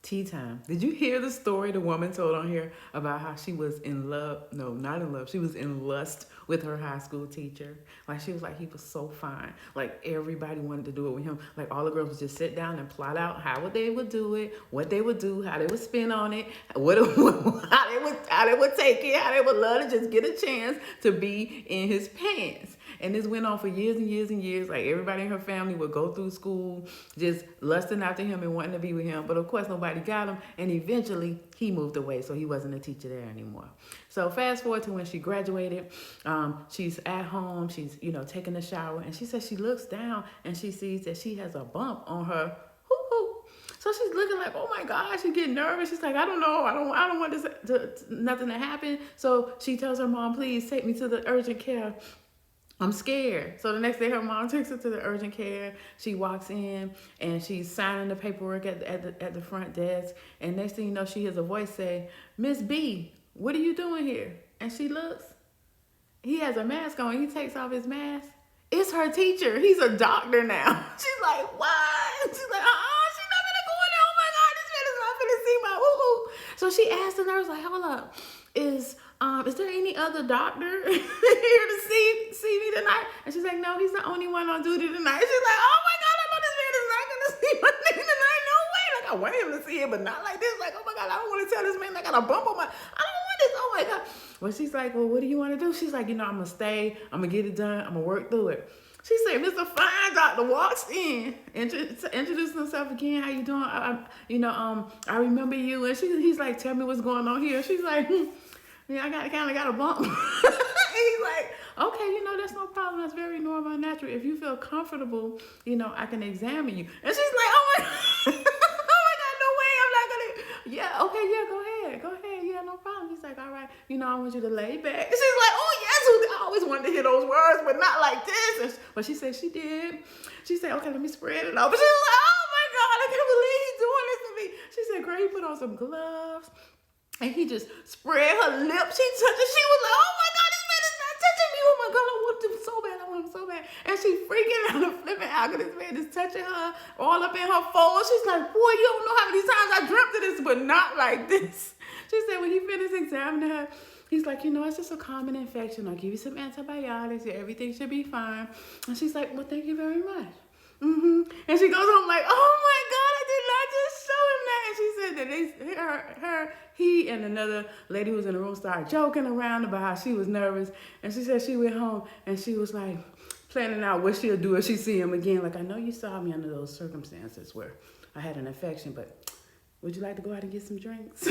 Tea time. Did you hear the story the woman told on here about how she was in love? No, not in love. She was in lust with her high school teacher. Like, she was like, he was so fine. Like, everybody wanted to do it with him. Like, all the girls would just sit down and plot out how they would do it, what they would do, how they would spin on it, how they would take it, how they would love to just get a chance to be in his pants. And this went on for years and years and years. Like, everybody in her family would go through school just lusting after him and wanting to be with him. But of course, nobody got him. And eventually, he moved away, so he wasn't a teacher there anymore. So fast forward to when she graduated. She's at home. She's, taking a shower. And she says she looks down and she sees that she has a bump on her hoo-hoo. So she's looking like, oh my God, she's getting nervous. She's like, I don't know. I don't want nothing to happen. So she tells her mom, please take me to the urgent care. I'm scared. So the next day, her mom takes her to the urgent care. She walks in and she's signing the paperwork at the front desk. And next thing you know, she hears a voice say, Miss B, what are you doing here? And she looks. He has a mask on. He takes off his mask. It's her teacher. He's a doctor now. She's like, what? She's like, she's not gonna go in there. Oh my God, this man is not gonna see my woo-hoo. So she asked the nurse, like, hold up, is there any other doctor here to see me tonight? And she's like, no, he's the only one on duty tonight. She's like, oh my God, I know this man is not gonna see my name tonight. No way. Like, I want him to see it, but not like this. Like, oh my God, I don't want to tell this man I got a bump on my. I don't want this. Oh my God. Well, she's like, well, what do you want to do? She's like, I'm gonna stay. I'm gonna get it done. I'm gonna work through it. She said, Mr. Fine Doctor walks in, introducing himself again. How you doing? I remember you. And he's like, tell me what's going on here. She's like, yeah, I kind of got a bump. And he's like, okay, that's no problem. That's very normal and natural. If you feel comfortable, I can examine you. And she's like, oh my, oh my God, no way. I'm not going to. Yeah, okay, yeah, go ahead. Yeah, no problem. He's like, all right, I want you to lay back. And she's like, oh, yes. I always wanted to hear those words, but not like this. But she said she did. She said, okay, let me spread it out. But she was like, oh my God, I can't believe he's doing this to me. She said, girl, he put on some gloves. And he just spread her lips. She touched it. She was like, oh my God, this man is not touching me. Oh my God, I want him so bad. I want him so bad. And she freaking out and flipping out because this man is touching her all up in her folds. She's like, boy, you don't know how many times I dreamt of this, but not like this. She said when he finished examining her, he's like, it's just a common infection. I'll give you some antibiotics. Everything should be fine. And she's like, well, thank you very much. And she goes home like, oh my God, I did not just show him that. And she said that he and another lady who was in the room started joking around about how she was nervous. And she said she went home and she was like planning out what she'll do if she see him again. Like, I know you saw me under those circumstances where I had an infection, but would you like to go out and get some drinks?